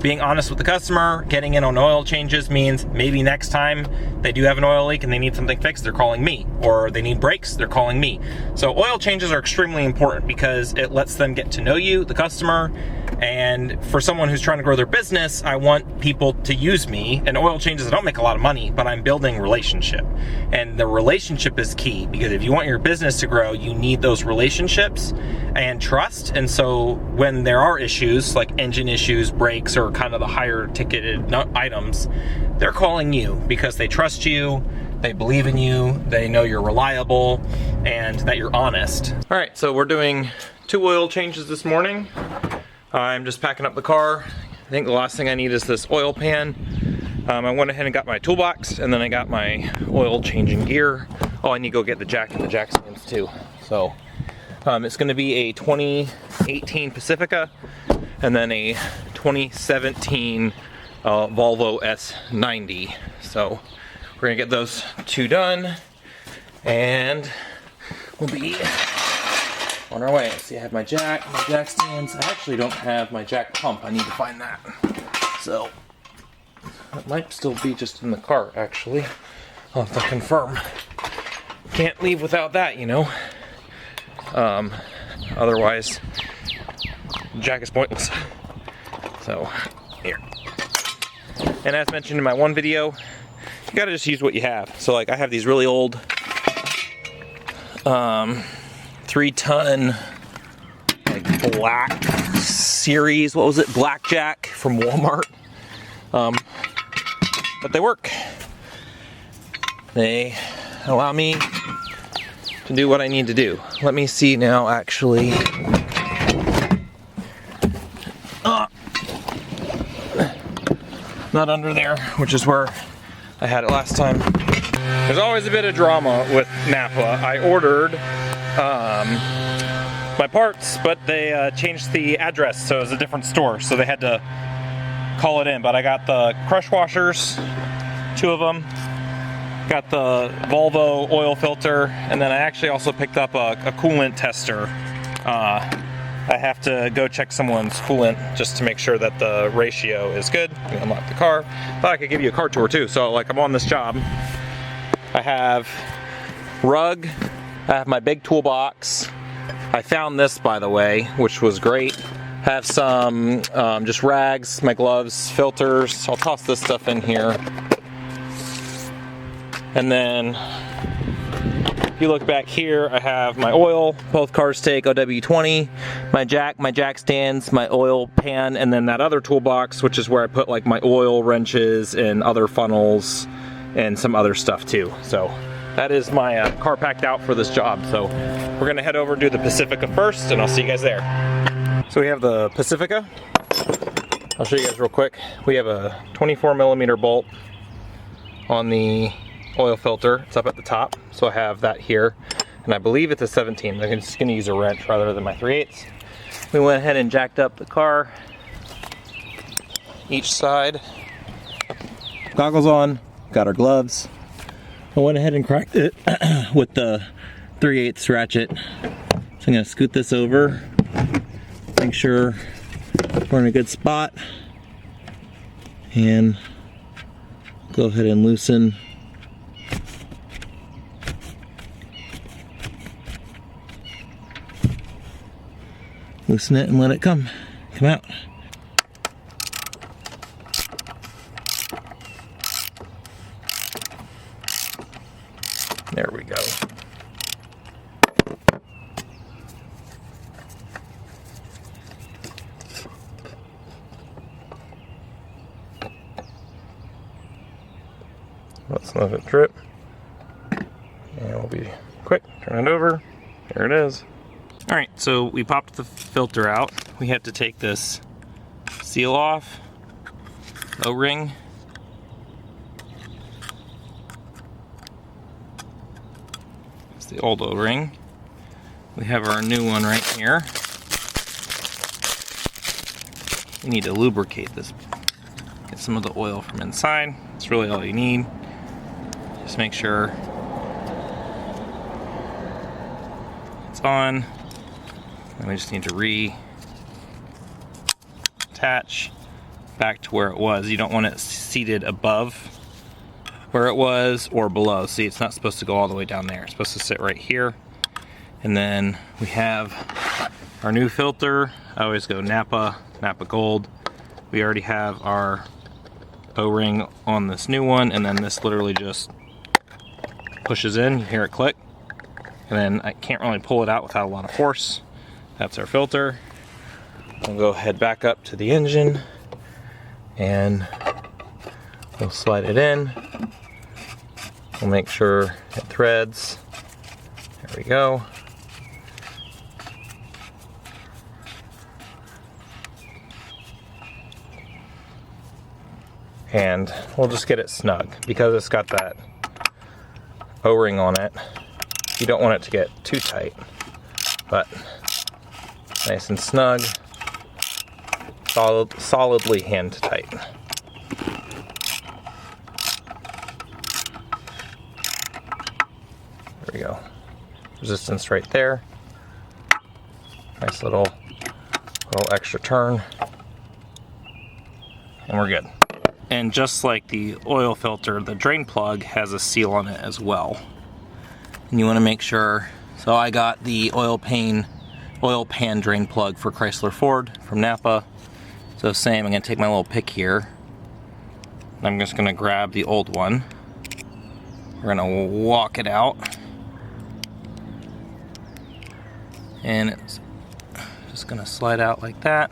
Being honest with the customer, getting in on oil changes means maybe next time they do have an oil leak and they need something fixed, they're calling me. Or they need brakes, they're calling me. So oil changes are extremely important because it lets them get to know you, the customer. And for someone who's trying to grow their business, I want people to use me. And oil changes, I don't make a lot of money, but I'm building relationship. And the relationship is key, because if you want your business to grow, you need those relationships and trust. And so when there are issues like engine issues, brakes, or kind of the higher ticketed items, they're calling you because they trust you, they believe in you, they know you're reliable, and that you're honest. All right, so we're doing 2 oil changes this morning. I'm just packing up the car. I think the last thing I need is this oil pan. I went ahead and got my toolbox, and then I got my oil changing gear. Oh, I need to go get the jack and the jack stands too. So it's gonna be a 2018 Pacifica and then a 2017 Volvo S90. So we're gonna get those 2 done, and we'll be on our way. See, I have my jack stands. I actually don't have my jack pump. I need to find that. So that might still be just in the car, actually. I'll have to confirm. Can't leave without that, you know. Otherwise, jack is pointless. So, here. And as mentioned in my one video, you gotta just use what you have. So like, I have these really old 3-ton like black series, what was it, blackjack from Walmart. But they work. They allow me to do what I need to do. Let me see now, actually. Not under there, which is where I had it last time. There's always a bit of drama with Napa. I ordered my parts, but they changed the address, so it was a different store, so they had to call it in. But I got the crush washers, 2 of them, got the Volvo oil filter, and then I actually also picked up a coolant tester. I have to go check someone's coolant just to make sure that the ratio is good. Let me unlock the car. Thought I could give you a car tour too. So like, I'm on this job. I have rug, I have my big toolbox. I found this, by the way, which was great. I have some just rags, my gloves, filters. I'll toss this stuff in here. And then if you look back here, I have my oil. Both cars take OW20, my jack stands, my oil pan, and then that other toolbox, which is where I put like my oil wrenches and other funnels and some other stuff too. So that is my car packed out for this job. So we're gonna head over and do the Pacifica first, and I'll see you guys there. So we have the Pacifica. I'll show you guys real quick. We have a 24mm bolt on the oil filter. It's up at the top, so I have that here, and I believe it's a 17. I'm just gonna use a wrench rather than my 3/8. We went ahead and jacked up the car, each side. Goggles on, got our gloves. I went ahead and cracked it with the 3/8 ratchet. So I'm gonna scoot this over, make sure we're in a good spot, and go ahead and loosen it and let it come out. There we go. Let's let it drip. And we'll be quick. Turn it over. There it is. All right, so we popped the filter out. We have to take this seal off, O-ring. It's the old O-ring. We have our new one right here. We need to lubricate this. Get some of the oil from inside. That's really all you need. Just make sure it's on. And we just need to re-attach back to where it was. You don't want it seated above where it was or below. See, it's not supposed to go all the way down there. It's supposed to sit right here. And then we have our new filter. I always go Napa Gold. We already have our O-ring on this new one, and then this literally just pushes in. You hear it click. And then I can't really pull it out without a lot of force. That's our filter. We'll go head back up to the engine and we'll slide it in. We'll make sure it threads. There we go. And we'll just get it snug because it's got that O-ring on it. You don't want it to get too tight, but nice and snug, solidly hand tight. There we go. Resistance right there. Nice little extra turn, and we're good. And just like the oil filter, the drain plug has a seal on it as well. And you want to make sure, so I got the oil pan drain plug for Chrysler Ford from Napa. So same, I'm going to take my little pick here. And I'm just going to grab the old one. We're going to walk it out. And it's just going to slide out like that.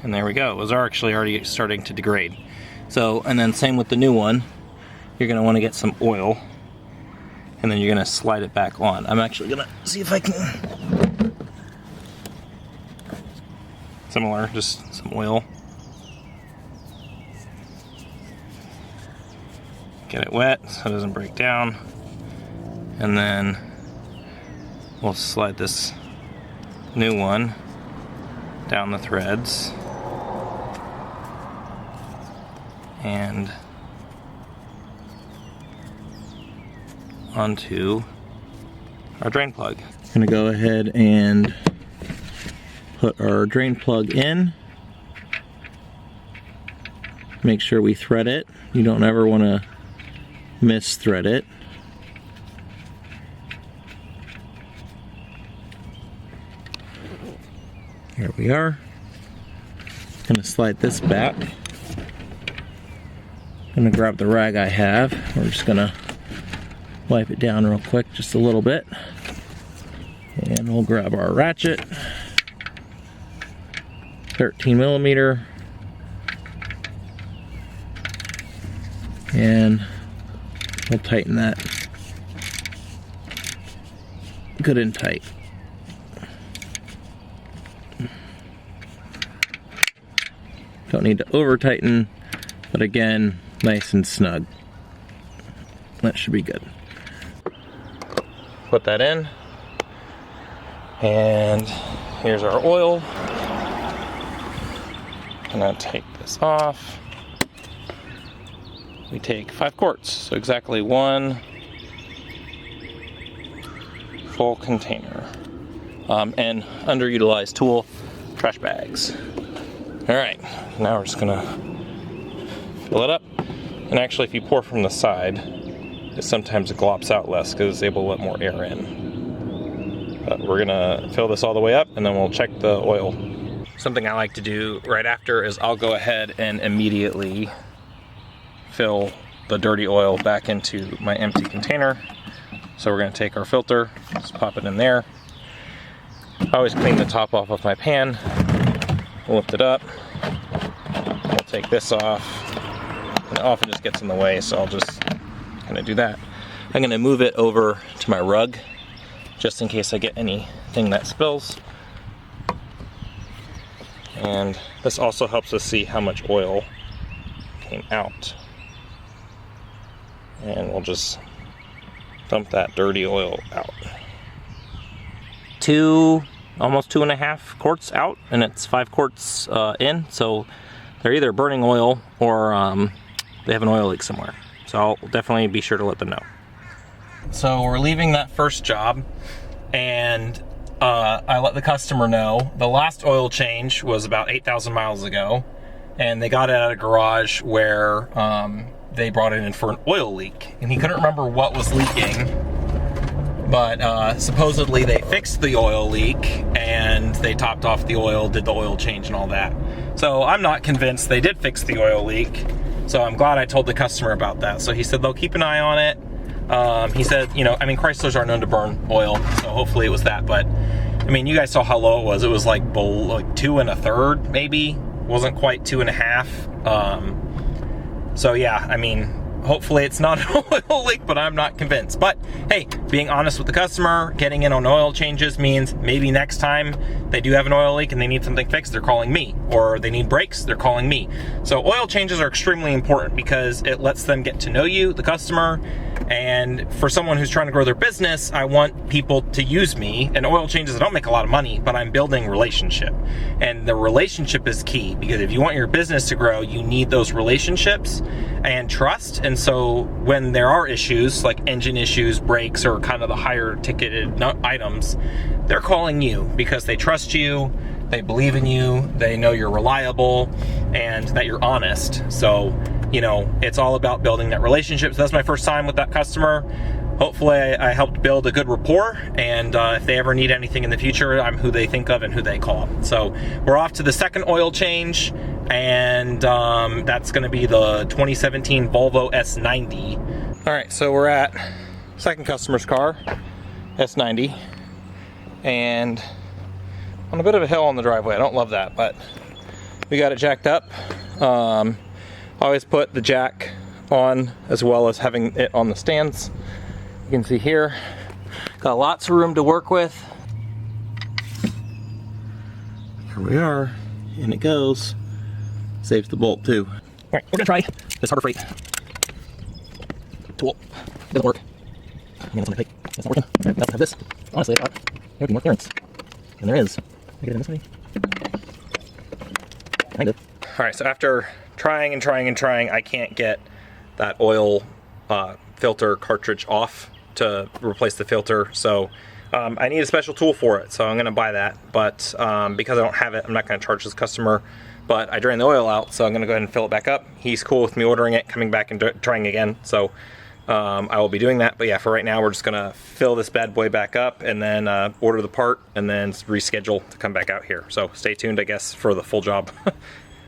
And there we go. It was actually already starting to degrade. So, and then same with the new one. You're going to want to get some oil. And then you're going to slide it back on. I'm actually going to see if I can. Similar, just some oil. Get it wet so it doesn't break down. And then we'll slide this new one down the threads. And onto our drain plug. I'm gonna go ahead and put our drain plug in. Make sure we thread it. You don't ever want to misthread it. Here we are. Gonna slide this back. Gonna grab the rag I have. We're just gonna wipe it down real quick, just a little bit. And we'll grab our ratchet. 13mm. And we'll tighten that good and tight. Don't need to over tighten, but again, nice and snug. That should be good. Put that in, and here's our oil. Gonna take this off. We take 5 quarts, so exactly 1 full container. And underutilized tool, trash bags. All right, now we're just gonna fill it up. And actually, if you pour from the side, sometimes it glops out less because it's able to let more air in. But we're gonna fill this all the way up, and then we'll check the oil. Something I like to do right after is I'll go ahead and immediately fill the dirty oil back into my empty container. So we're gonna take our filter, just pop it in there. I always clean the top off of my pan, lift it up. We'll take this off, and it often just gets in the way, so I'll just kind of do that. I'm gonna move it over to my rug, just in case I get anything that spills. And this also helps us see how much oil came out. And we'll just dump that dirty oil out. Almost 2.5 quarts out, and it's 5 quarts in. So they're either burning oil or they have an oil leak somewhere. So I'll definitely be sure to let them know. So we're leaving that first job, and I let the customer know the last oil change was about 8,000 miles ago. and they got it at a garage where they brought it in for an oil leak, and he couldn't remember what was leaking, but supposedly they fixed the oil leak and they topped off the oil, did the oil change and all that. So I'm not convinced they did fix the oil leak, so I'm glad I told the customer about that. So he said they'll keep an eye on it. He said, you know, I mean, Chryslers are known to burn oil, so hopefully it was that, but I mean, you guys saw how low it was. It was like 2 1/3 maybe, wasn't quite 2 1/2. So yeah, I mean, hopefully it's not an oil leak, but I'm not convinced. But hey, being honest with the customer, getting in on oil changes means maybe next time they do have an oil leak and they need something fixed, they're calling me. Or they need brakes, they're calling me. So oil changes are extremely important because it lets them get to know you, the customer. And for someone who's trying to grow their business, I want people to use me. And oil changes, I don't make a lot of money, but I'm building relationship. And the relationship is key, because if you want your business to grow, you need those relationships and trust. And so when there are issues like engine issues, brakes, or kind of the higher ticketed items, they're calling you because they trust you, they believe in you, they know you're reliable, and that you're honest. So, you know, it's all about building that relationship. So that's my first time with that customer. Hopefully I helped build a good rapport, and if they ever need anything in the future, I'm who they think of and who they call. So we're off to the second oil change, and that's gonna be the 2017 Volvo S90. All right, so we're at second customer's car, S90, and on a bit of a hill on the driveway. I don't love that, but we got it jacked up. Always put the jack on as well as having it on the stands. You can see here, got lots of room to work with. Here we are, and it goes. Saves the bolt too. All right, we're gonna try this Harbor Freight tool. It doesn't work. I mean, that's what I take. That's not working. All right, now have this. Honestly, I thought there would be more clearance, and there is. Can I get it in this way? Kind of. All right, so after trying and trying and trying, I can't get that oil filter cartridge off to replace the filter. So I need a special tool for it, so I'm gonna buy that. But because I don't have it, I'm not gonna charge this customer. But I drained the oil out, so I'm gonna go ahead and fill it back up. He's cool with me ordering it, coming back and trying again. So I will be doing that. But yeah, for right now, we're just gonna fill this bad boy back up and then order the part and then reschedule to come back out here. So stay tuned, I guess, for the full job.